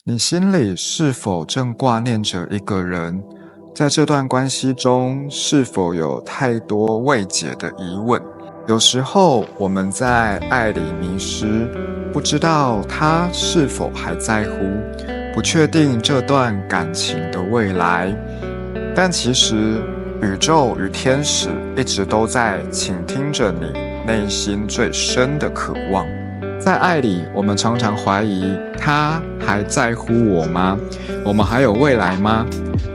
你心里是否正挂念着一个人？在这段关系中，是否有太多未解的疑问？有时候我们在爱里迷失，不知道他是否还在乎，不确定这段感情的未来。但其实，宇宙与天使一直都在倾听着你内心最深的渴望。在爱里，我们常常怀疑他还在乎我吗？我们还有未来吗？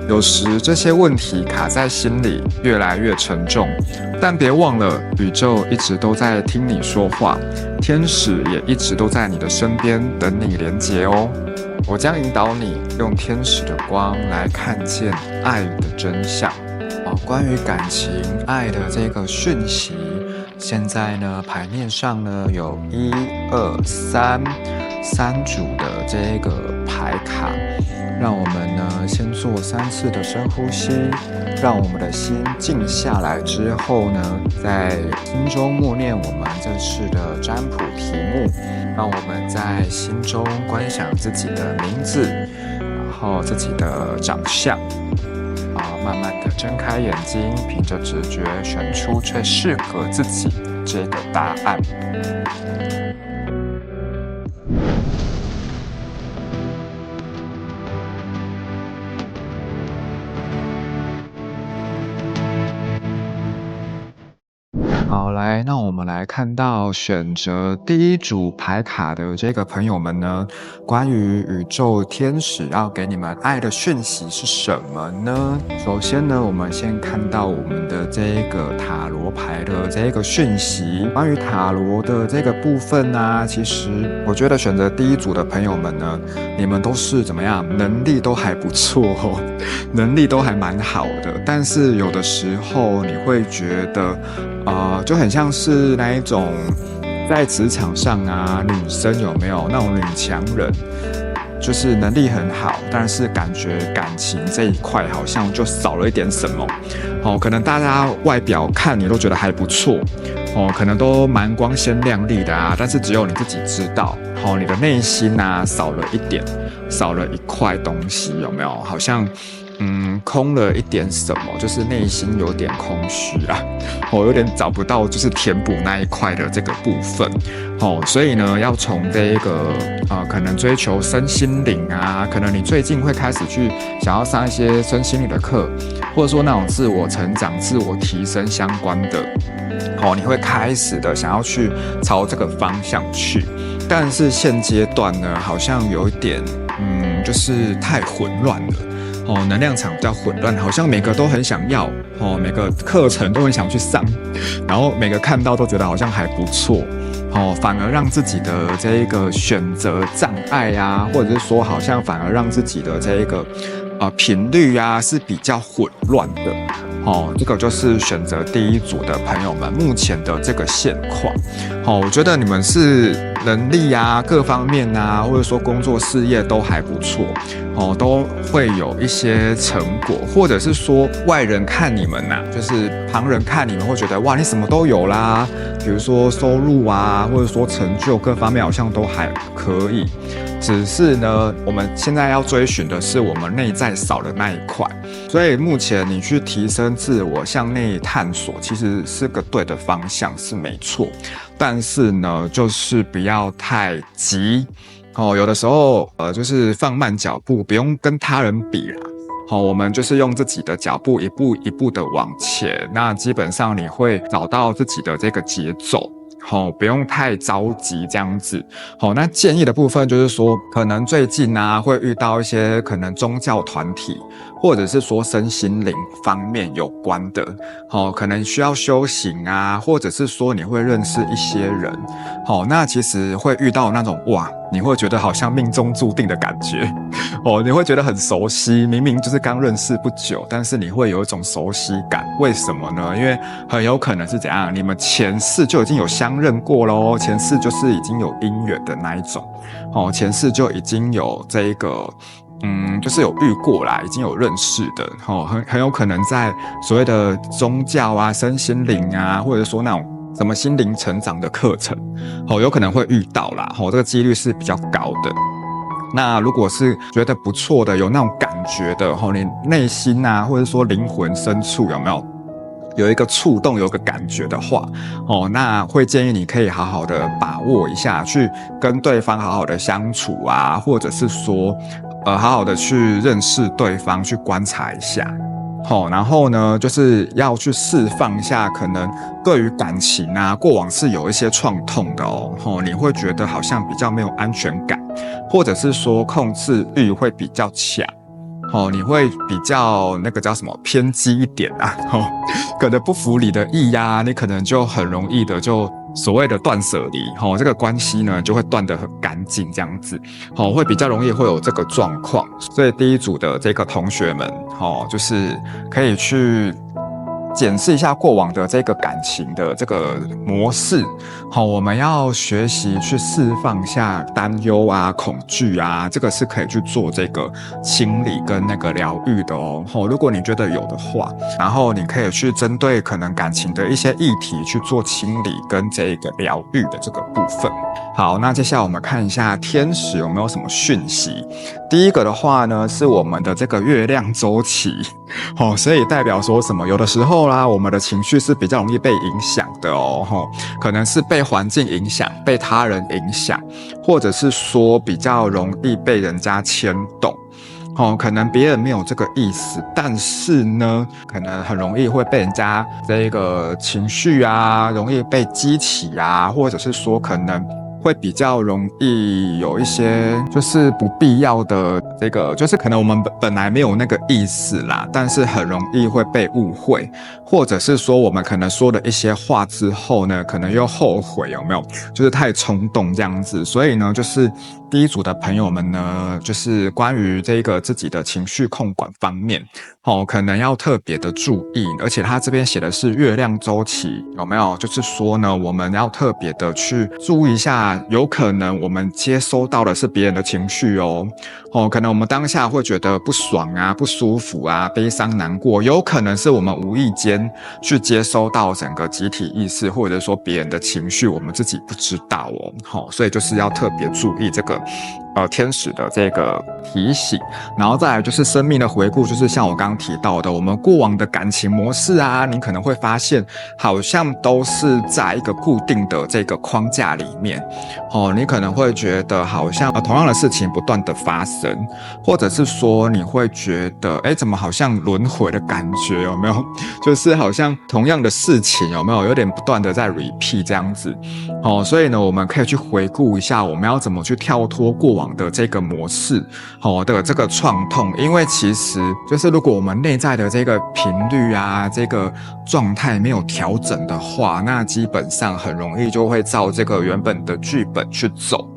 有时这些问题卡在心里，越来越沉重。但别忘了，宇宙一直都在听你说话，天使也一直都在你的身边等你连结哦。我将引导你用天使的光来看见爱的真相。关于感情、爱的这个讯息。现在呢，牌面上呢有1、2、3组的这个牌卡，让我们呢先做3次的深呼吸，让我们的心静下来之后呢，在心中默念我们这次的占卜题目，让我们在心中观想自己的名字，然后自己的长相。慢慢的睁开眼睛，凭着直觉选出最适合自己这个答案。好，来，那我们来看到选择第1组牌卡的这个朋友们呢，关于宇宙天使要给你们爱的讯息是什么呢？首先呢，我们先看到我们的这个塔罗牌的这个讯息。关于塔罗的这个部分啊，其实我觉得选择第1组的朋友们呢，你们都是怎么样？能力都还不错哦，能力都还蛮好的，但是有的时候你会觉得就很像是那一种在职场上啊，女生有没有那种女强人，就是能力很好，但是感觉感情这一块好像就少了一点什么。可能大家外表看你都觉得还不错，可能都蛮光鲜亮丽的啊，但是只有你自己知道，你的内心啊少了一点，少了一块东西，有没有？好像空了一点什么，就是内心有点空虚啊，有点找不到就是填补那一块的这个部分，所以呢，要从这个可能追求身心灵啊，可能你最近会开始去想要上一些身心灵的课，或者说那种自我成长、自我提升相关的，你会开始的想要去朝这个方向去，但是现阶段呢，好像有一点就是太混乱了。能量场比较混乱，好像每个都很想要，每个课程都很想去上，然后每个看到都觉得好像还不错，反而让自己的这一个选择障碍啊，或者是说好像反而让自己的这一个频率啊是比较混乱的。这个就是选择第1组的朋友们目前的这个现况。我觉得你们是能力啊各方面啊，或者说工作事业都还不错，都会有一些成果，或者是说外人看你们啊，就是旁人看你们会觉得哇你什么都有啦，比如说收入啊，或者说成就各方面好像都还可以，只是呢我们现在要追寻的是我们内在少的那一块，所以目前你去提升自我向内探索其实是个对的方向是没错，但是呢就是不要太急，有的时候就是放慢脚步，不用跟他人比啦，我们就是用自己的脚步一步一步的往前，那基本上你会找到自己的这个节奏，不用太着急这样子。那建议的部分就是说，可能最近啊会遇到一些可能宗教团体，或者是说身心灵方面有关的，可能需要修行啊，或者是说你会认识一些人，那其实会遇到那种哇，你会觉得好像命中注定的感觉，你会觉得很熟悉，明明就是刚认识不久，但是你会有一种熟悉感，为什么呢？因为很有可能是怎样，你们前世就已经有相认过咯，前世就是已经有姻缘的那一种，前世就已经有这一个就是有遇过啦，已经有认识的，很有可能在所谓的宗教啊、身心灵啊，或者说那种什么心灵成长的课程，有可能会遇到啦，这个几率是比较高的。那如果是觉得不错的，有那种感觉的，你内心啊，或者说灵魂深处有没有一个触动，有一个感觉的话，那会建议你可以好好的把握一下，去跟对方好好的相处啊，或者是说，好好的去认识对方，去观察一下。然后呢，就是要去释放一下，可能对于感情啊，过往是有一些创痛的你会觉得好像比较没有安全感，或者是说控制欲会比较强。你会比较那个叫什么偏激一点啊，可能不符你的意呀，你可能就很容易的就所谓的断舍离，这个关系呢就会断得很干净，这样子，会比较容易会有这个状况。所以第一组的这个同学们，就是可以去检视一下过往的这个感情的这个模式，我们要学习去释放一下担忧啊、恐惧啊，这个是可以去做这个清理跟那个疗愈的如果你觉得有的话，然后你可以去针对可能感情的一些议题去做清理跟这个疗愈的这个部分。好，那接下来我们看一下天使有没有什么讯息。第一个的话呢，是我们的这个月亮周期，所以代表说什么？有的时候啦，我们的情绪是比较容易被影响的可能是被环境影响，被他人影响，或者是说比较容易被人家牵动。可能别人没有这个意思，但是呢，可能很容易会被人家这个情绪啊，容易被激起啊，或者是说可能会比较容易有一些就是不必要的这个，就是可能我们本来没有那个意思啦，但是很容易会被误会，或者是说我们可能说了一些话之后呢，可能又后悔，有没有？就是太冲动这样子，所以呢，就是第一组的朋友们呢，就是关于这个自己的情绪控管方面，可能要特别的注意，而且他这边写的是月亮周期，有没有？就是说呢，我们要特别的去注意一下，有可能我们接收到的是别人的情绪可能我们当下会觉得不爽啊、不舒服啊、悲伤、难过，有可能是我们无意间去接收到整个集体意识，或者说别人的情绪，我们自己不知道所以就是要特别注意这个天使的这个提醒。然后再来就是生命的回顾，就是像我刚刚提到的，我们过往的感情模式啊，你可能会发现好像都是在一个固定的这个框架里面你可能会觉得好像同样的事情不断的发生，或者是说你会觉得怎么好像轮回的感觉，有没有？就是好像同样的事情有没有点不断的在 repeat 这样子所以呢，我们可以去回顾一下，我们要怎么去跳脱过往的这个模式的这个创痛，因为其实就是如果我们内在的这个频率啊，这个状态没有调整的话，那基本上很容易就会照这个原本的剧本去走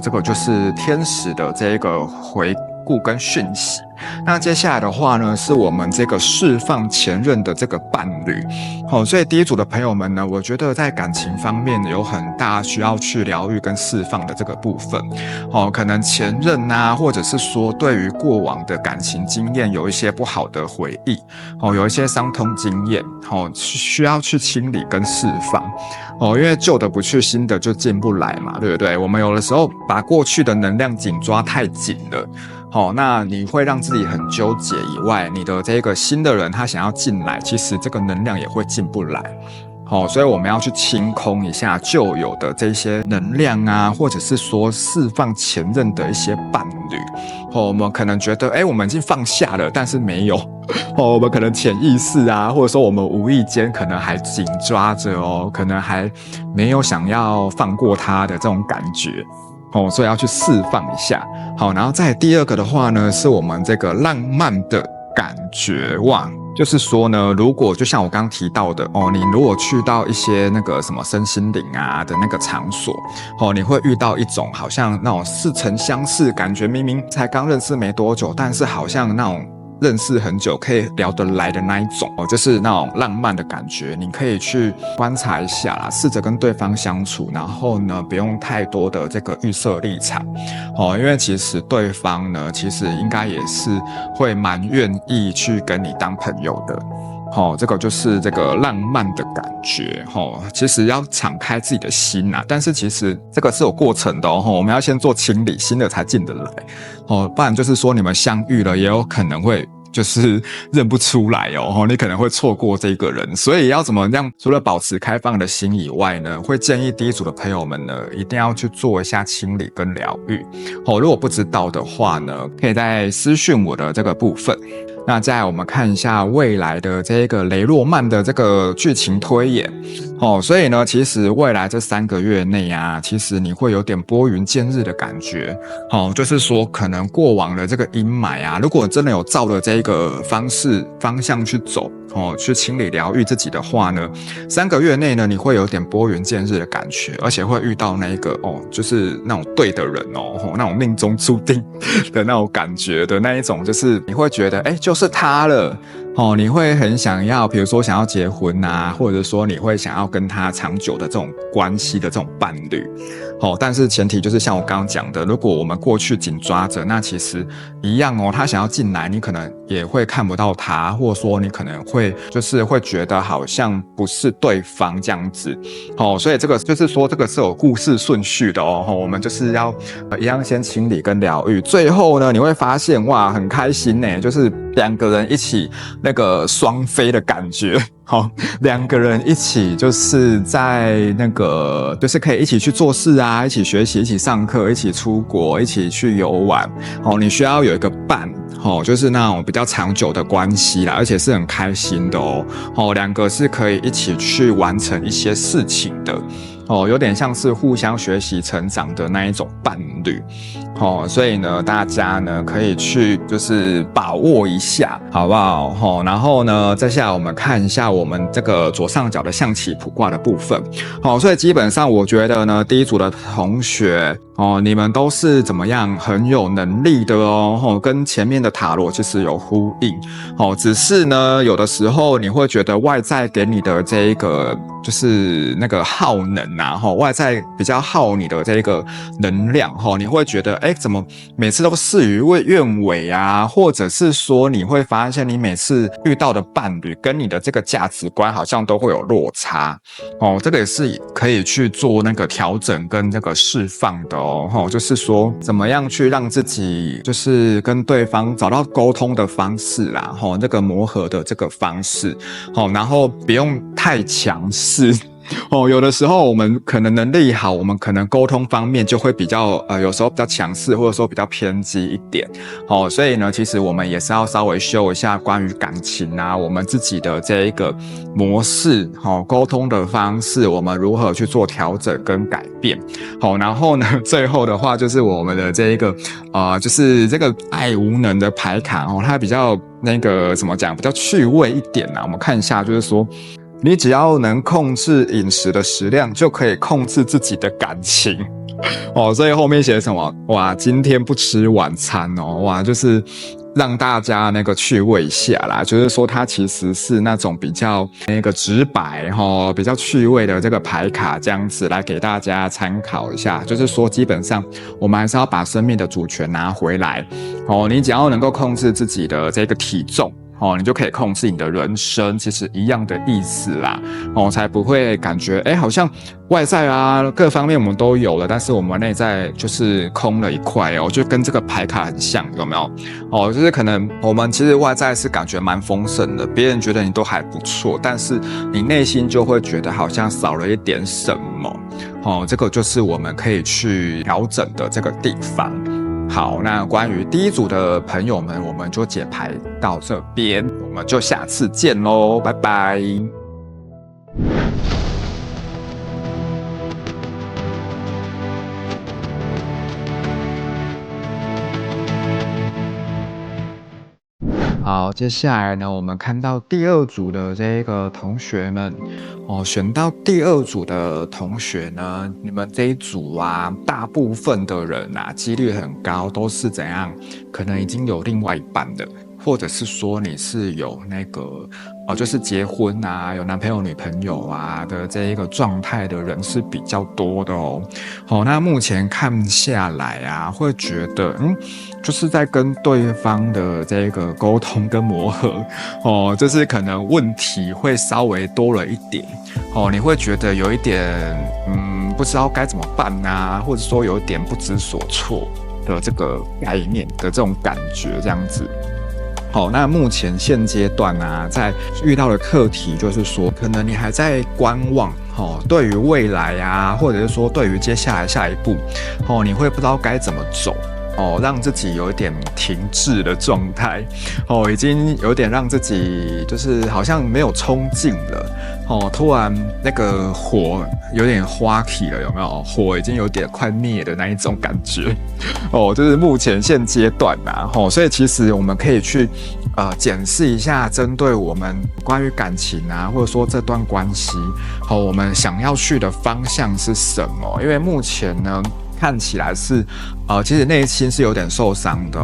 这个就是天使的这个回顾跟讯息。那接下来的话呢，是我们这个释放前任的这个伴侣所以第一组的朋友们呢，我觉得在感情方面有很大需要去疗愈跟释放的这个部分可能前任啊，或者是说对于过往的感情经验有一些不好的回忆有一些伤痛经验需要去清理跟释放因为旧的不去，新的就进不来嘛，对不对？我们有的时候把过去的能量紧抓太紧了那你会让自己很纠结以外，你的这个新的人他想要进来，其实这个能量也会进不来所以我们要去清空一下旧有的这些能量啊，或者是说释放前任的一些伴侣我们可能觉得我们已经放下了，但是没有我们可能潜意识啊，或者说我们无意间可能还紧抓着可能还没有想要放过他的这种感觉所以要去释放一下好，然后再第二个的话呢，是我们这个浪漫的感觉就是说呢，如果就像我刚刚提到的你如果去到一些那个什么身心灵啊的那个场所你会遇到一种好像那种似曾相识，感觉明明才刚认识没多久，但是好像那种认识很久可以聊得来的那一种就是那种浪漫的感觉。你可以去观察一下啦，试着跟对方相处，然后呢不用太多的这个预设立场因为其实对方呢其实应该也是会蛮愿意去跟你当朋友的这个就是这个浪漫的感觉，其实要敞开自己的心啊，但是其实这个是有过程的我们要先做清理，新的才进得来，不然就是说你们相遇了，也有可能会就是认不出来你可能会错过这个人，所以要怎么样？除了保持开放的心以外呢，会建议第一组的朋友们呢，一定要去做一下清理跟疗愈。如果不知道的话呢，可以在私讯我的这个部分。那再来我们看一下未来的这个雷诺曼的这个剧情推演所以呢，其实未来这3个月内啊，其实你会有点拨云见日的感觉就是说可能过往的这个阴霾啊，如果真的有照着这个方向去走去清理疗愈自己的话呢，3个月内呢，你会有点拨云见日的感觉，而且会遇到那一个就是那种对的人那种命中注定的那种感觉的那一种，就是你会觉得就是他了你会很想要，比如说想要结婚啊，或者说你会想要跟他长久的这种关系的这种伴侣但是前提就是像我刚刚讲的，如果我们过去紧抓着，那其实一样他想要进来，你可能也会看不到他，或者说你可能会觉得好像不是对方这样子所以这个就是说这个是有故事顺序的我们就是要一样先清理跟疗愈，最后呢你会发现哇很开心就是2个人一起那个双飞的感觉2个人一起就是在那个就是可以一起去做事啊，一起学习，一起上课，一起出国，一起去游玩你需要有一个伴就是那种比较长久的关系啦，而且是很开心的2个是可以一起去完成一些事情的有点像是互相学习成长的那一种伴侣所以呢大家呢可以去就是把握一下好不好然后呢再下来我们看一下我们这个左上角的象棋卜卦的部分所以基本上我觉得呢第一组的同学你们都是怎么样很有能力的跟前面的塔罗其实有呼应只是呢有的时候你会觉得外在给你的这一个就是那个耗能啊外在比较耗你的这个能量你会觉得怎么每次都事与愿违啊，或者是说你会发现你每次遇到的伴侣跟你的这个价值观好像都会有落差这个也是可以去做那个调整跟这个释放的就是说怎么样去让自己就是跟对方找到沟通的方式啦这个磨合的这个方式然后不用太强势有的时候我们可能能力好，我们可能沟通方面就会比较有时候比较强势，或者说比较偏激一点所以呢其实我们也是要稍微修一下关于感情啊我们自己的这一个模式沟通的方式，我们如何去做调整跟改变然后呢最后的话就是我们的这一个就是这个爱无能的牌卡它比较那个怎么讲比较趣味一点我们看一下就是说你只要能控制饮食的食量，就可以控制自己的感情所以后面写什么？哇，今天不吃晚餐哇，就是让大家那个趣味一下啦，就是说它其实是那种比较那个直白比较趣味的这个牌卡这样子来给大家参考一下，就是说基本上我们还是要把生命的主权拿回来你只要能够控制自己的这个体重你就可以控制你的人生，其实一样的意思啦才不会感觉好像外在啊各方面我们都有了，但是我们内在就是空了一块就跟这个牌卡很像，有没有就是可能我们其实外在是感觉蛮丰盛的，别人觉得你都还不错，但是你内心就会觉得好像少了一点什么这个就是我们可以去调整的这个地方。好，那关于第一组的朋友们，我们就解牌到这边，我们就下次见咯，拜拜。好，接下来呢，我们看到第二组的这个同学们选到第二组的同学呢，你们这一组啊，大部分的人啊，几率很高，都是怎样？可能已经有另外一半的或者是说你是有那个就是结婚啊，有男朋友女朋友啊的这一个状态的人是比较多的哦。那目前看下来啊，会觉得就是在跟对方的这个沟通跟磨合就是可能问题会稍微多了一点你会觉得有一点不知道该怎么办啊，或者说有点不知所措的这个概念的这种感觉这样子。那目前现阶段啊，在遇到的课题就是说，可能你还在观望对于未来啊，或者是说对于接下来下一步你会不知道该怎么走让自己有一点停滞的状态已经有点让自己就是好像没有冲劲了突然那个火有点花起了，有没有？火已经有点快灭的那一种感觉就是目前现阶段啊所以其实我们可以去检视一下，针对我们关于感情啊，或者说这段关系我们想要去的方向是什么？因为目前呢，看起来是其实内心是有点受伤的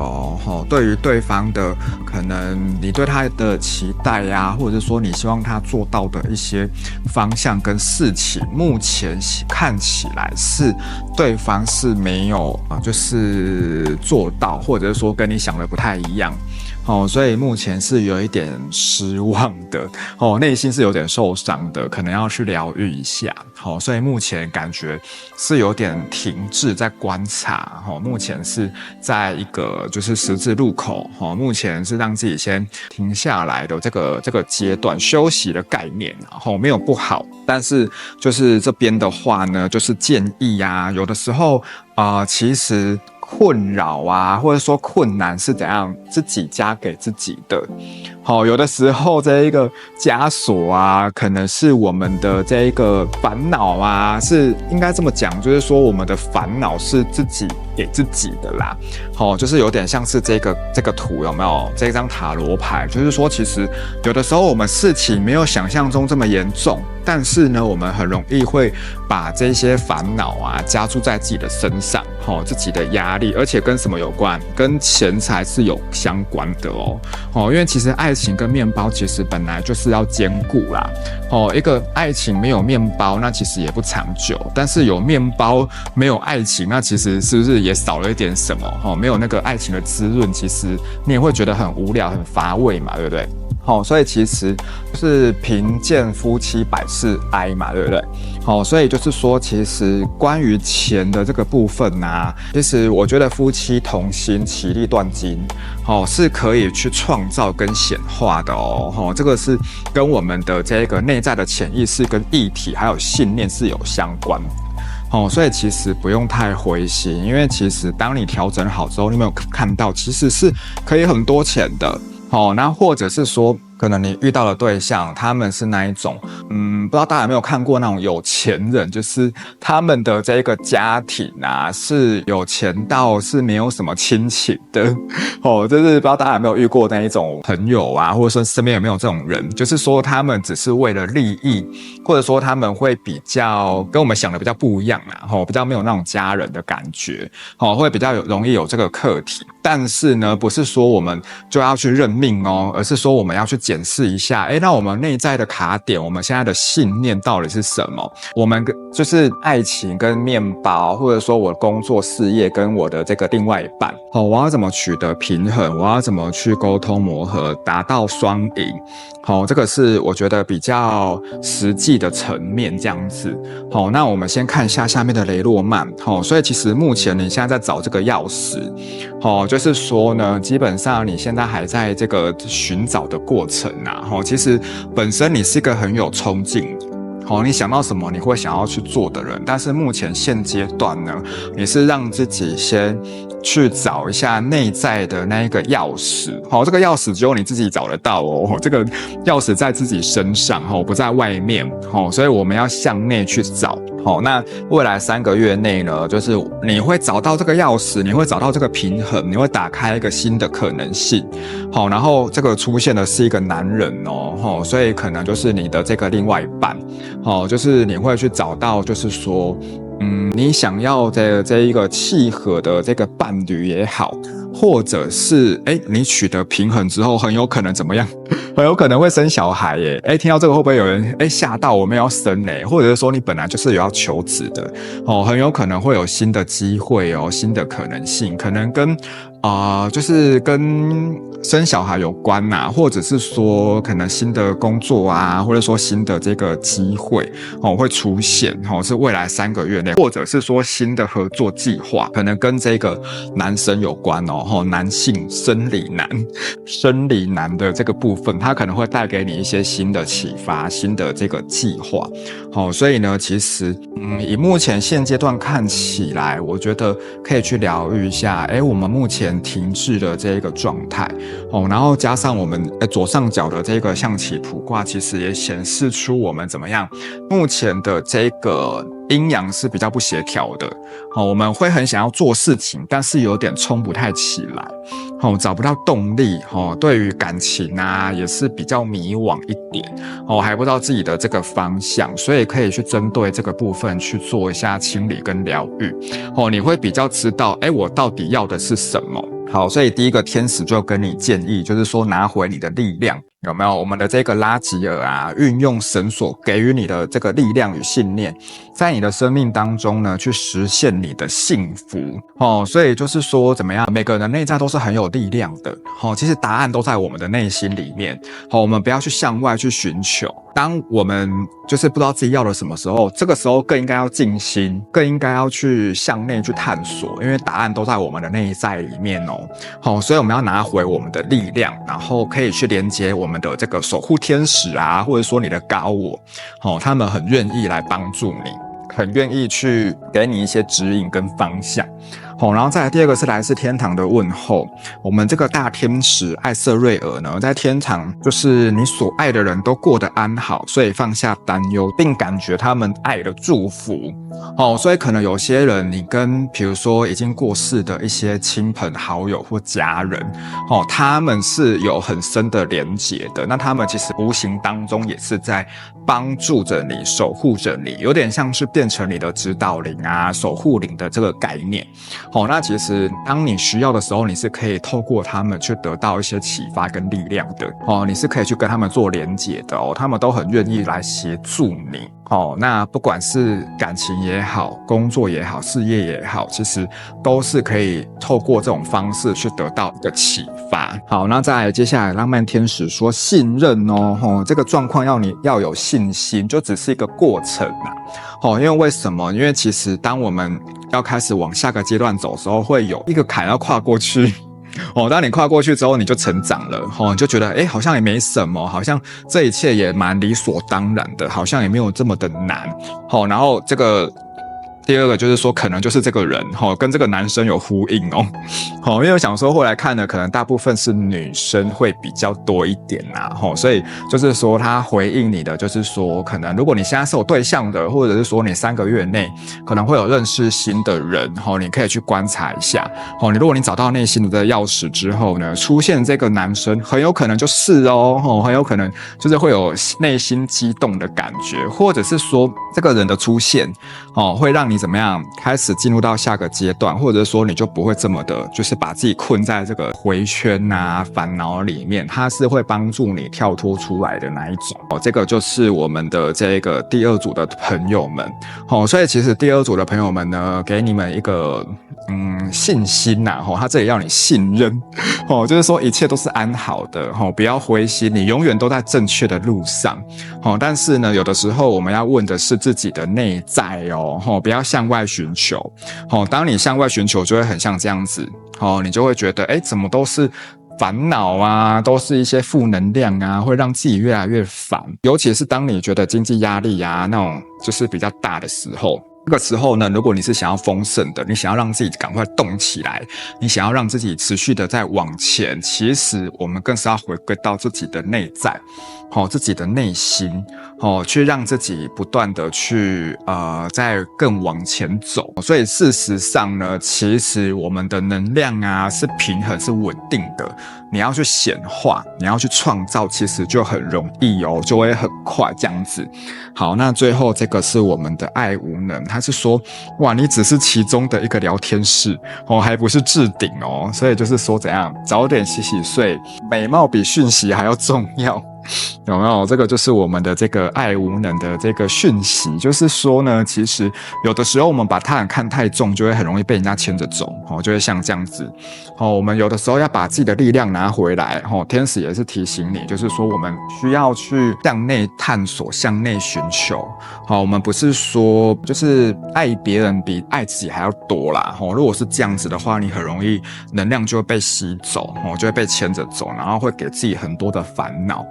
对于对方的可能你对他的期待呀，或者是说你希望他做到的一些方向跟事情，目前看起来是对方是没有就是做到，或者是说跟你想的不太一样所以目前是有一点失望的内心是有点受伤的，可能要去疗愈一下所以目前感觉是有点停滞在观察目前是在一个就是十字路口目前是让自己先停下来的这个阶段，休息的概念没有不好，但是就是这边的话呢，就是建议啊，有的时候其实困扰啊，或者说困难是怎样自己加给自己的有的时候这一个枷锁啊，可能是我们的这一个烦恼啊，是应该这么讲，就是说我们的烦恼是自己给自己的啦就是有点像是这个图有没有？这张塔罗牌，就是说其实有的时候我们事情没有想象中这么严重，但是呢，我们很容易会把这些烦恼啊加注在自己的身上自己的压力，而且跟什么有关？跟钱财是有相关的因为其实爱情跟面包其实本来就是要兼顾啦一个爱情没有面包，那其实也不长久，但是有面包没有爱情，那其实是不是也少了一点什么没有那个爱情的滋润，其实你也会觉得很无聊很乏味嘛，对不对？所以其实就是贫贱夫妻百事哀嘛，对不对？所以就是说，其实关于钱的这个部分啊，其实我觉得夫妻同心，其利断金，是可以去创造跟显化的这个是跟我们的这个内在的潜意识跟议题还有信念是有相关的。所以其实不用太灰心，因为其实当你调整好之后，你有没有看到其实是可以很多钱的那或者是说可能你遇到的对象他们是那一种不知道大家有没有看过那种有钱人，就是他们的这个家庭啊是有钱到是没有什么亲情的就是不知道大家有没有遇过那一种朋友啊，或者说身边有没有这种人，就是说他们只是为了利益，或者说他们会比较跟我们想的比较不一样比较没有那种家人的感觉会比较容易有这个课题。但是呢，不是说我们就要去认命而是说我们要去检视一下那我们内在的卡点，我们现在的信念到底是什么？我们就是爱情跟面包，或者说我工作事业跟我的这个另外一半我要怎么取得平衡，我要怎么去沟通磨合达到双赢这个是我觉得比较实际的层面这样子那我们先看一下下面的雷诺曼所以其实目前你现在在找这个钥匙就是说呢，基本上你现在还在这个寻找的过程其实本身你是一个很有冲劲的你想到什么你会想要去做的人，但是目前现阶段呢，你是让自己先去找一下内在的那一个钥匙这个钥匙只有你自己找得到这个钥匙在自己身上不在外面所以我们要向内去找那未来3个月内呢，就是你会找到这个钥匙，你会找到这个平衡，你会打开一个新的可能性然后这个出现的是一个男人所以可能就是你的这个另外一半就是你会去找到就是说你想要的这一个契合的这个伴侣也好或者是你取得平衡之后，很有可能怎么样？很有可能会生小孩耶！听到这个会不会有人吓到我们要生嘞？或者是说你本来就是有要求子的哦，很有可能会有新的机会哦，新的可能性，可能跟就是跟生小孩有关呐，或者是说可能新的工作啊，或者说新的这个机会会出现是未来3个月内，或者是说新的合作计划，可能跟这个男生有关男性生理男的这个部分，它可能会带给你一些新的启发，新的这个计划所以呢，其实以目前现阶段看起来，我觉得可以去疗愈一下我们目前停滞的这个状态然后加上我们左上角的这个象棋卜卦，其实也显示出我们怎么样，目前的这个阴阳是比较不协调的我们会很想要做事情，但是有点冲不太起来找不到动力对于感情啊也是比较迷惘一点还不知道自己的这个方向，所以可以去针对这个部分去做一下清理跟疗愈你会比较知道我到底要的是什么。好，所以第一个天使就跟你建议，就是说拿回你的力量，有没有？我们的这个拉吉尔啊，运用神所给予你的这个力量与信念，在你的生命当中呢，去实现你的幸福所以就是说怎么样，每个人的内在都是很有力量的其实答案都在我们的内心里面我们不要去向外去寻求。当我们就是不知道自己要的什么时候，这个时候更应该要静心，更应该要去向内去探索，因为答案都在我们的内在里面所以我们要拿回我们的力量，然后可以去连接我们的这个守护天使啊，或者说你的高我他们很愿意来帮助你，很愿意去给你一些指引跟方向然后再来第二个是来自天堂的问候。我们这个大天使艾瑟瑞尔呢，在天堂就是你所爱的人都过得安好，所以放下担忧，并感觉他们爱的祝福所以可能有些人你跟比如说已经过世的一些亲朋好友或家人他们是有很深的连结的，那他们其实无形当中也是在帮助着你，守护着你，有点像是变成你的指导灵啊，守护灵的这个概念那其实当你需要的时候，你是可以透过他们去得到一些启发跟力量的你是可以去跟他们做连结的他们都很愿意来协助你那不管是感情也好，工作也好，事业也好，其实都是可以透过这种方式去得到一个启发。好，那再来接下来浪漫天使说信任这个状况你要有信心，就只是一个过程因为为什么？因为其实当我们要开始往下个阶段走的时候，会有一个坎要跨过去当你跨过去之后，你就成长了你就觉得好像也没什么，好像这一切也蛮理所当然的，好像也没有这么的难然后这个第二个就是说，可能就是这个人跟这个男生有呼应因为我想说后来看的可能大部分是女生会比较多一点所以就是说他回应你的就是说，可能如果你现在是有对象的，或者是说你3个月内可能会有认识新的人你可以去观察一下如果你找到内心的钥匙之后呢，出现这个男生很有可能就是很有可能就是会有内心激动的感觉，或者是说这个人的出现会让你怎么样开始进入到下个阶段，或者说你就不会这么的就是把自己困在这个回圈啊烦恼里面，它是会帮助你跳脱出来的那一种这个就是我们的这个第二组的朋友们所以其实第二组的朋友们呢，给你们一个信心他这里要你信任就是说一切都是安好的不要灰心，你永远都在正确的路上但是呢，有的时候我们要问的是自己的内在不要向外寻求当你向外寻求，就会很像这样子你就会觉得怎么都是烦恼啊，都是一些负能量啊，会让自己越来越烦。尤其是当你觉得经济压力啊那种就是比较大的时候，这个时候呢，如果你是想要丰盛的，你想要让自己赶快动起来，你想要让自己持续的在往前，其实我们更是要回归到自己的内在自己的内心去让自己不断的去再更往前走。所以事实上呢，其实我们的能量啊是平衡是稳定的，你要去显化，你要去创造，其实就很容易就会很快这样子。好，那最后这个是我们的爱无能，他是说，哇，你只是其中的一个聊天室哦，还不是置顶哦，所以就是说怎样，早点洗洗睡，美貌比讯息还要重要。有没有？这个就是我们的这个爱无能的这个讯息，就是说呢，其实有的时候我们把他人看太重，就会很容易被人家牵着走，就会像这样子。我们有的时候要把自己的力量拿回来。天使也是提醒你，就是说我们需要去向内探索，向内寻求。我们不是说就是爱别人比爱自己还要多啦。如果是这样子的话，你很容易能量就会被吸走，就会被牵着走，然后会给自己很多的烦恼。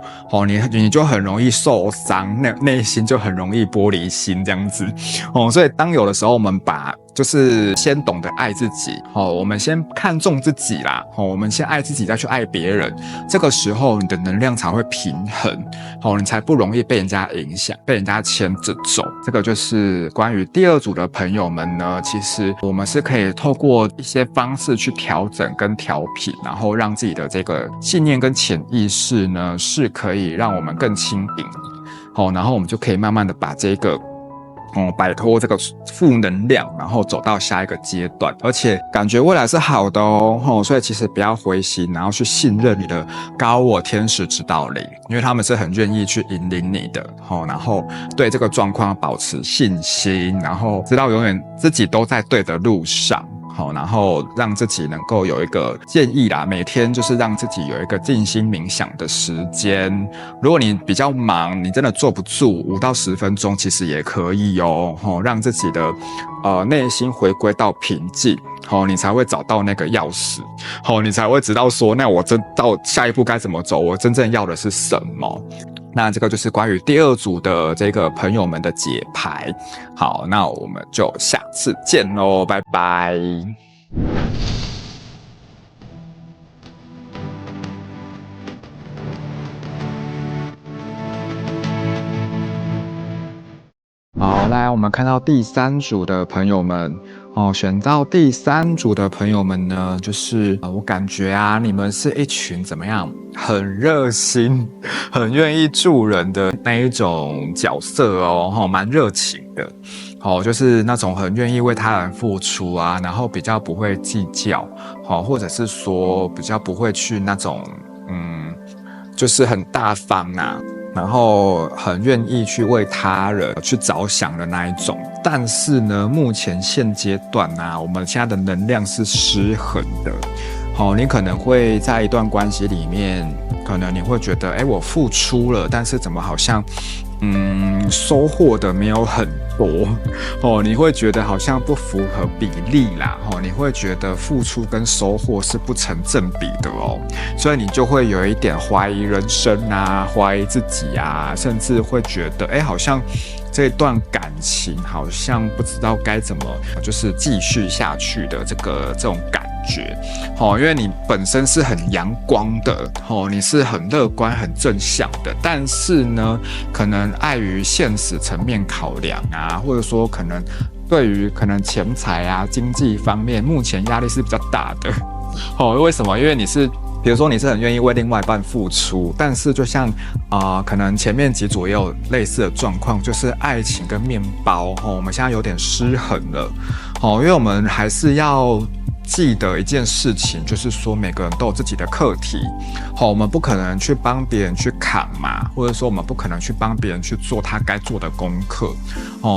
你就很容易受伤，内心就很容易玻璃心这样子。所以当有的时候我们就是先懂得爱自己，我们先看重自己啦，我们先爱自己再去爱别人，这个时候你的能量才会平衡，你才不容易被人家影响，被人家牵着走。这个就是关于第二组的朋友们呢，其实我们是可以透过一些方式去调整跟调频，然后让自己的这个信念跟潜意识呢是可以让我们更轻盈，然后我们就可以慢慢的把这个摆脱这个负能量，然后走到下一个阶段，而且感觉未来是好的哦，所以其实不要灰心，然后去信任你的高我天使指导灵，因为他们是很愿意去引领你的，然后对这个状况保持信心，然后知道永远自己都在对的路上。然后让自己能够有一个建议啦，每天就是让自己有一个静心冥想的时间。如果你比较忙，你真的坐不住5到10分钟，其实也可以哦，让自己的内心回归到平静，你才会找到那个钥匙，你才会知道说，那我真到下一步该怎么走，我真正要的是什么。那这个就是关于第二组的这个朋友们的解牌。好，那我们就下次见咯，拜拜。好，来我们看到第3组的朋友们。选到第3组的朋友们呢，就是我感觉啊，你们是一群怎么样，很热心、很愿意助人的那一种角色哦，蛮热情的。就是那种很愿意为他人付出啊，然后比较不会计较，或者是说比较不会去那种就是很大方啊，然后很愿意去为他人去着想的那一种。但是呢，目前现阶段啊，我们现在的能量是失衡的。你可能会在一段关系里面，可能你会觉得，我付出了，但是怎么好像收获的没有很多，你会觉得好像不符合比例啦，你会觉得付出跟收获是不成正比的哦，所以你就会有一点怀疑人生啊，怀疑自己啊，甚至会觉得，好像这段感情好像不知道该怎么就是继续下去的这种感觉，因为你本身是很阳光的，你是很乐观很正向的，但是呢可能碍于现实层面考量啊，或者说可能对于可能钱财啊经济方面目前压力是比较大的。为什么？因为比如说你是很愿意为另外一半付出，但是就像可能前面几组也有类似的状况，就是爱情跟面包，我们现在有点失衡了，因为我们还是要记得一件事情，就是说每个人都有自己的课题，我们不可能去帮别人去扛嘛，或者说我们不可能去帮别人去做他该做的功课，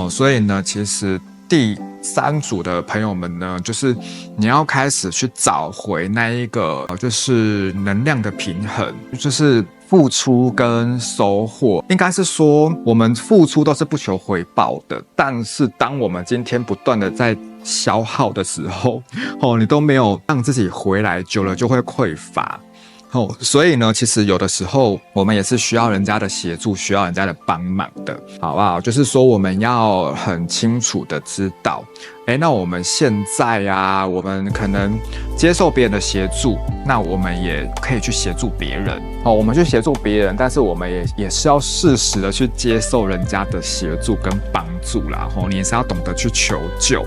所以呢，其实第3组的朋友们呢，就是你要开始去找回那一个就是能量的平衡，就是付出跟收获，应该是说我们付出都是不求回报的，但是当我们今天不断的在消耗的时候，你都没有让自己回来，久了就会匮乏。所以呢，其实有的时候我们也是需要人家的协助，需要人家的帮忙的，好不好？就是说我们要很清楚的知道，那我们现在啊，我们可能接受别人的协助，那我们也可以去协助别人。我们去协助别人，但是我们也是要适时的去接受人家的协助跟帮助啦。你也是要懂得去求救。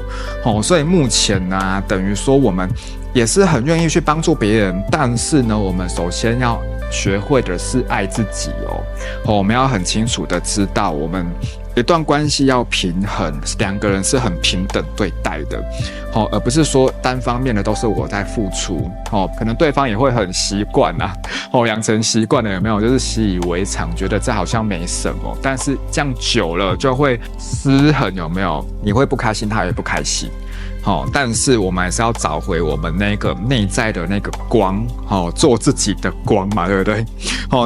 所以目前呢，等于说我们也是很愿意去帮助别人，但是呢，我们首先要学会的是爱自己我们要很清楚的知道，我们一段关系要平衡，两个人是很平等对待的而不是说单方面的都是我在付出可能对方也会很习惯养成习惯了有没有？就是习以为常，觉得这好像没什么，但是这样久了就会失衡，有没有？你会不开心，他也不开心。但是我们还是要找回我们那个内在的那个光做自己的光嘛，对不对？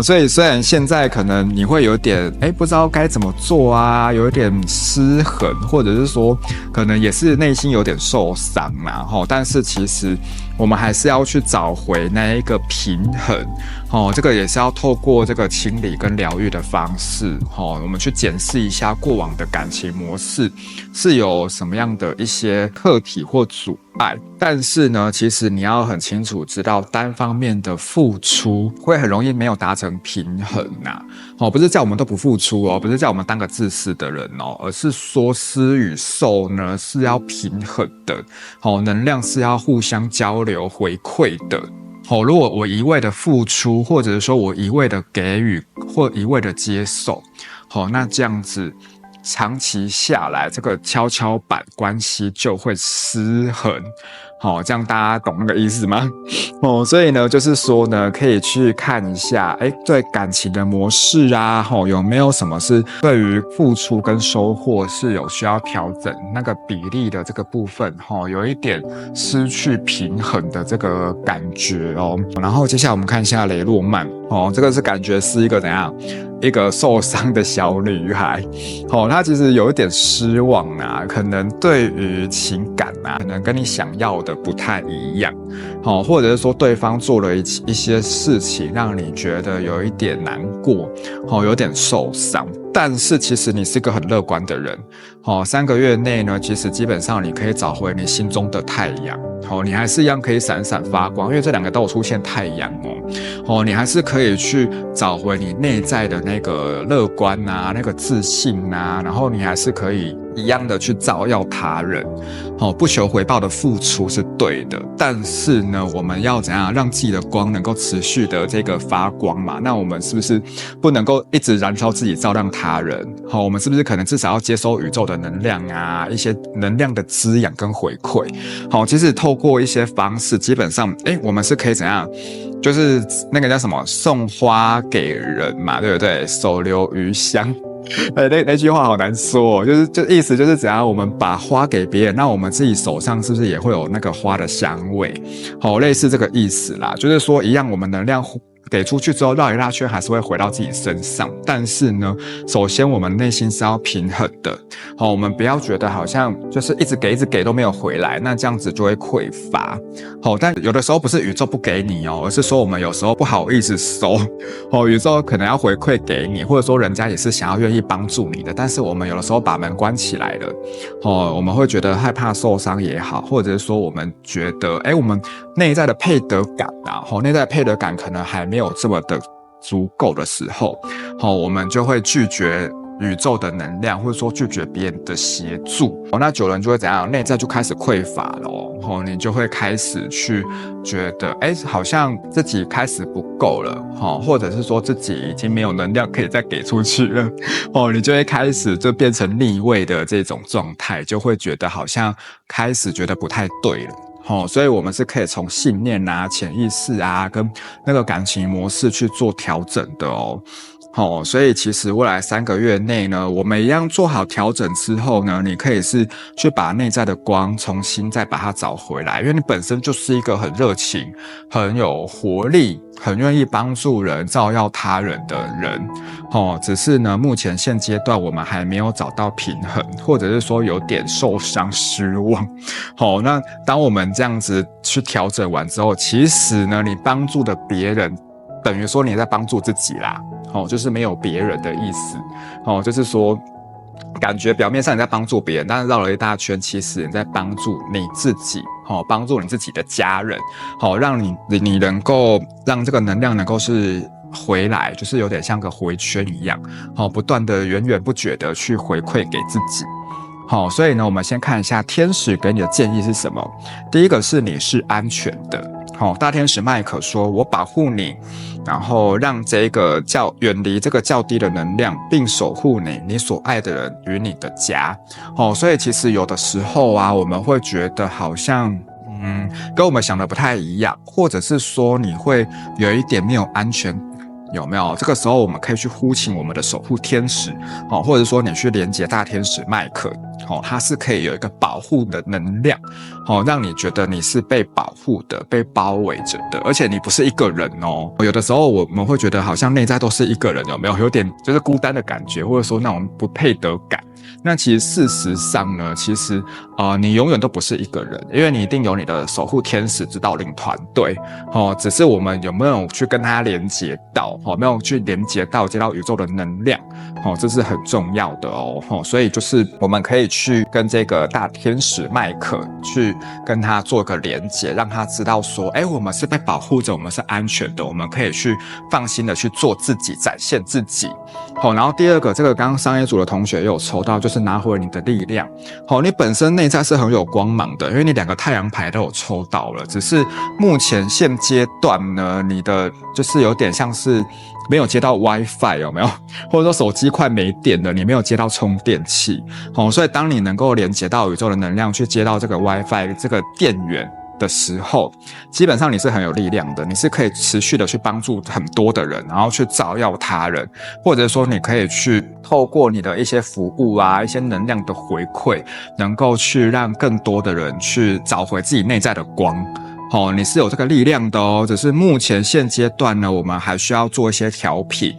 所以虽然现在可能你会有点不知道该怎么做啊，有点失衡，或者是说可能也是内心有点受伤啦但是其实我们还是要去找回那一个平衡这个也是要透过这个清理跟疗愈的方式我们去检视一下过往的感情模式是有什么样的一些课题或阻碍。但是呢，其实你要很清楚知道，单方面的付出会很容易没有达成平衡不是叫我们都不付出不是叫我们当个自私的人而是说施与受呢是要平衡的能量是要互相交流回馈的如果我一味的付出，或者是说我一味的给予，或一味的接受那这样子长期下来，这个跷跷板关系就会失衡这样大家懂那个意思吗？所以呢，就是说呢，可以去看一下，对感情的模式啊，有没有什么是对于付出跟收获是有需要调整那个比例的这个部分有一点失去平衡的这个感觉然后接下来我们看一下雷诺曼这个是感觉是一个怎样？一个受伤的小女孩她其实有一点失望可能对于情感可能跟你想要的不太一样或者是说对方做了一些事情让你觉得有一点难过有点受伤。但是其实你是个很乐观的人3个月内呢，其实基本上你可以找回你心中的太阳你还是一样可以闪闪发光，因为这两个都有出现太阳你还是可以去找回你内在的那个乐观那个自信然后你还是可以一样的去照耀他人不求回报的付出是对的，但是呢，我们要怎样让自己的光能够持续的这个发光嘛？那我们是不是不能够一直燃烧自己照亮他人我们是不是可能至少要接收宇宙的能量一些能量的滋养跟回馈其实透过一些方式，基本上我们是可以怎样，就是那个叫什么送花给人嘛，对不对？手留余香那句话好难说就意思就是怎样，我们把花给别人，那我们自己手上是不是也会有那个花的香味类似这个意思啦，就是说一样，我们能量给出去之后绕一大圈还是会回到自己身上，但是呢，首先我们内心是要平衡的我们不要觉得好像就是一直给都没有回来，那这样子就会匮乏但有的时候不是宇宙不给你而是说我们有时候不好意思收宇宙可能要回馈给你，或者说人家也是想要愿意帮助你的，但是我们有的时候把门关起来了我们会觉得害怕受伤也好，或者是说我们觉得我们内在的配得感内在的配得感可能还没有这么的足够的时候我们就会拒绝宇宙的能量，或者说拒绝别人的协助那久了就会怎样，内在就开始匮乏了你就会开始去觉得好像自己开始不够了或者是说自己已经没有能量可以再给出去了你就会开始就变成逆位的这种状态，就会觉得好像开始觉得不太对了所以我们是可以从信念潜意识跟那个感情模式去做调整的所以其实未来3个月内呢，我们一样做好调整之后呢，你可以是去把内在的光重新再把它找回来，因为你本身就是一个很热情、很有活力、很愿意帮助人、照耀他人的人只是呢，目前现阶段我们还没有找到平衡，或者是说有点受伤、失望那当我们这样子去调整完之后，其实呢，你帮助的别人等于说你在帮助自己啦就是没有别人的意思就是说感觉表面上你在帮助别人，但是绕了一大圈，其实你在帮助你自己帮助你自己的家人让你能够让这个能量能够是回来，就是有点像个回圈一样不断的源源不绝的去回馈给自己好，所以呢，我们先看一下天使给你的建议是什么。第一个是你是安全的。好，大天使麦克说：“我保护你，然后让这个远离这个较低的能量，并守护你所爱的人与你的家。”哦，所以其实有的时候啊，我们会觉得好像跟我们想的不太一样，或者是说你会有一点没有安全。有没有？这个时候我们可以去呼请我们的守护天使，或者说你去连接大天使麦克，它是可以有一个保护的能量，让你觉得你是被保护的、被包围着的，而且你不是一个人哦。有的时候我们会觉得好像内在都是一个人，有没有？有点就是孤单的感觉，或者说那种不配得感。那其实事实上呢，其实你永远都不是一个人，因为你一定有你的守护天使指导灵团队，只是我们有没有去跟他连接到，没有去连接到接到宇宙的能量，这是很重要的哦。所以就是我们可以去跟这个大天使麦克去跟他做个连接，让他知道说，我们是被保护着，我们是安全的，我们可以去放心的去做自己，展现自己。然后第二个，这个刚刚商业组的同学也有抽到，就是拿回你的力量。你本身内在是很有光芒的，因为你2个太阳牌都有抽到了，只是目前现阶段呢，你的就是有点像是没有接到 WiFi， 有没有？或者说手机快没电了，你没有接到充电器。所以当你能够连接到宇宙的能量，去接到这个 WiFi 这个电源的时候，基本上你是很有力量的，你是可以持续的去帮助很多的人，然后去照耀他人，或者说你可以去透过你的一些服务啊，一些能量的回馈，能够去让更多的人去找回自己内在的光。你是有这个力量的哦，只是目前现阶段呢，我们还需要做一些调频，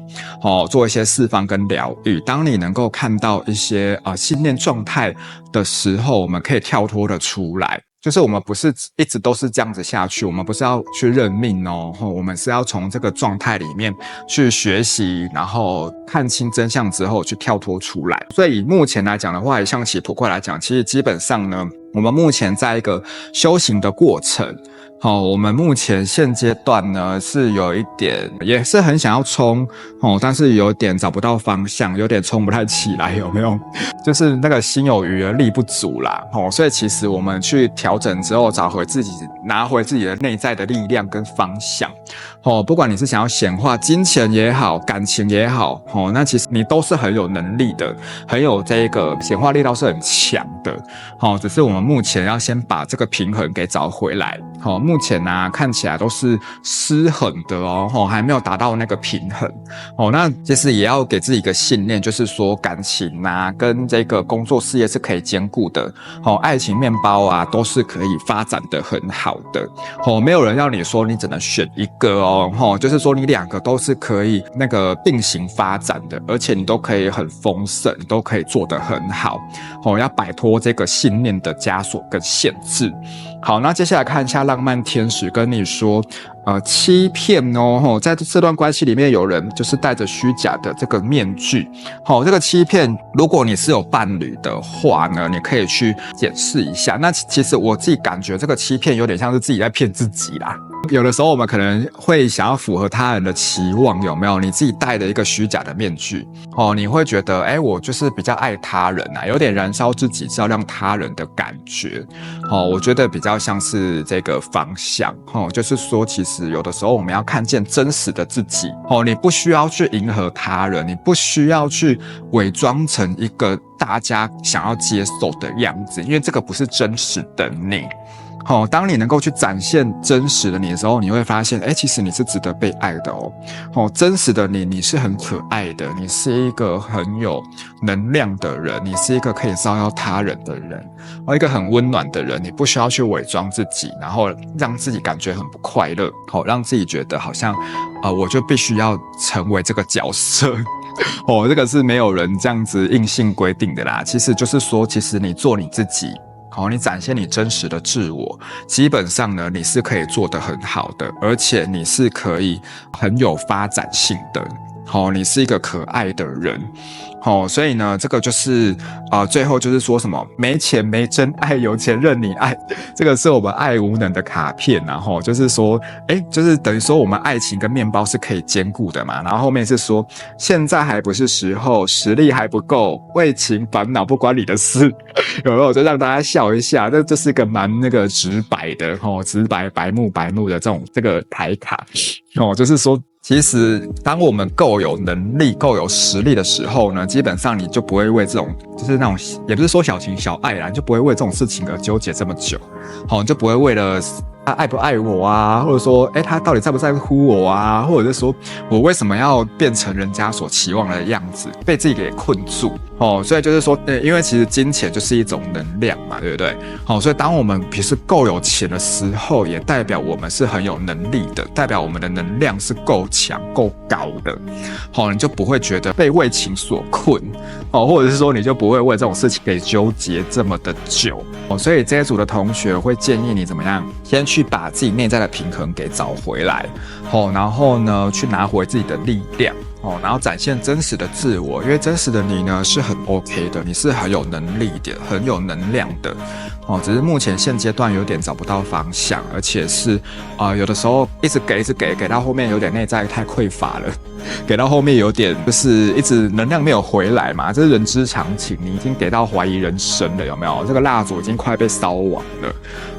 做一些释放跟疗愈。当你能够看到一些信念状态的时候，我们可以跳脱的出来。就是我们不是一直都是这样子下去，我们不是要去认命哦，我们是要从这个状态里面去学习，然后看清真相之后去跳脱出来。所以以目前来讲的话，象棋卜卦来讲，其实基本上呢，我们目前在一个修行的过程。我们目前现阶段呢是有一点，也是很想要冲，但是有点找不到方向，有点冲不太起来，有没有？就是那个心有余而力不足啦，所以其实我们去调整之后，找回自己，拿回自己的内在的力量跟方向，不管你是想要显化金钱也好，感情也好，那其实你都是很有能力的，很有这个显化力道是很强的，只是我们目前要先把这个平衡给找回来，目前啊看起来都是失衡的哦，还没有达到那个平衡那其实也要给自己一个信念，就是说感情啊跟这个工作事业是可以兼顾的爱情面包啊都是可以发展的很好的没有人要你说你只能选一个哦，就是说你2个都是可以那个并行发展的，而且你都可以很丰盛，你都可以做得很好要摆脱这个信念的枷锁跟限制。好，那接下来看一下浪漫天使跟你说欺骗哦，在这段关系里面有人就是戴着虚假的这个面具这个欺骗如果你是有伴侣的话呢，你可以去检视一下。那其实我自己感觉这个欺骗有点像是自己在骗自己啦，有的时候我们可能会想要符合他人的期望，有没有？你自己戴的一个虚假的面具你会觉得我就是比较爱他人啊，有点燃烧自己照亮他人的感觉我觉得比较像是这个方向就是说其实有的时候我们要看见真实的自己你不需要去迎合他人，你不需要去伪装成一个大家想要接受的样子，因为这个不是真实的你当你能够去展现真实的你的时候，你会发现其实你是值得被爱的真实的你是很可爱的，你是一个很有能量的人，你是一个可以照耀他人的人一个很温暖的人，你不需要去伪装自己，然后让自己感觉很不快乐让自己觉得好像我就必须要成为这个角色这个是没有人这样子硬性规定的啦，其实就是说其实你做你自己你展现你真实的自我，基本上呢你是可以做得很好的，而且你是可以很有发展性的你是一个可爱的人。所以呢，这个就是最后就是说什么没钱没真爱，有钱任你爱，这个是我们爱无能的卡片，然后就是说，就是等于说我们爱情跟面包是可以兼顾的嘛。然后后面是说，现在还不是时候，实力还不够，为情烦恼不关你的事，有没有？就让大家笑一下，这是一个蛮那个直白的直白白目的这个牌卡就是说。其实，当我们够有能力、够有实力的时候呢，基本上你就不会为这种，就是那种，也不是说小情小爱啦，你就不会为这种事情而纠结这么久，你就不会为了他爱不爱我啊，或者说，他到底在不在乎我啊，或者是说我为什么要变成人家所期望的样子，被自己给困住。所以就是说，因为其实金钱就是一种能量嘛，对不对？所以当我们其实够有钱的时候，也代表我们是很有能力的，代表我们的能量是够强、够高的。你就不会觉得被为情所困，或者是说你就不会为这种事情给纠结这么的久。所以这一组的同学会建议你怎么样，先去把自己内在的平衡给找回来，然后呢，去拿回自己的力量。然后展现真实的自我，因为真实的你呢是很 OK 的，你是很有能力的，很有能量的，只是目前现阶段有点找不到方向，而且是有的时候一直给到后面有点内在太匮乏了，给到后面有点就是一直能量没有回来嘛，这是人之常情，你已经给到怀疑人生了，有没有？这个蜡烛已经快被烧完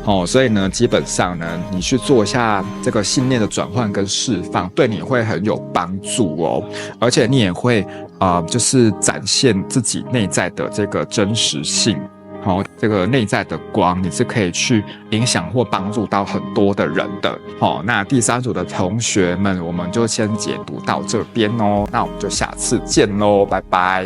了，所以呢，基本上呢，你去做一下这个信念的转换跟释放，对你会很有帮助而且你也会就是展现自己内在的这个真实性，这个内在的光，你是可以去影响或帮助到很多的人的。那第三组的同学们，我们就先解读到这边哦，那我们就下次见咯，拜拜。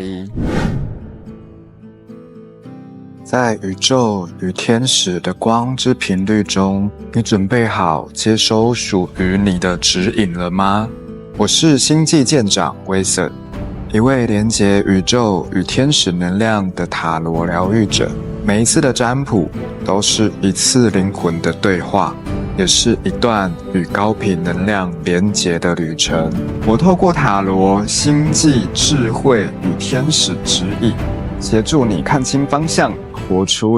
在宇宙与天使的光之频率中，你准备好接收属于你的指引了吗？我是星际舰长 Wilson， 一位连接宇宙与天使能量的塔罗疗愈者。每一次的占卜都是一次灵魂的对话，也是一段与高频能量连结的旅程。我透过塔罗、星际、智慧与天使指引，协助你看清方向，活出灵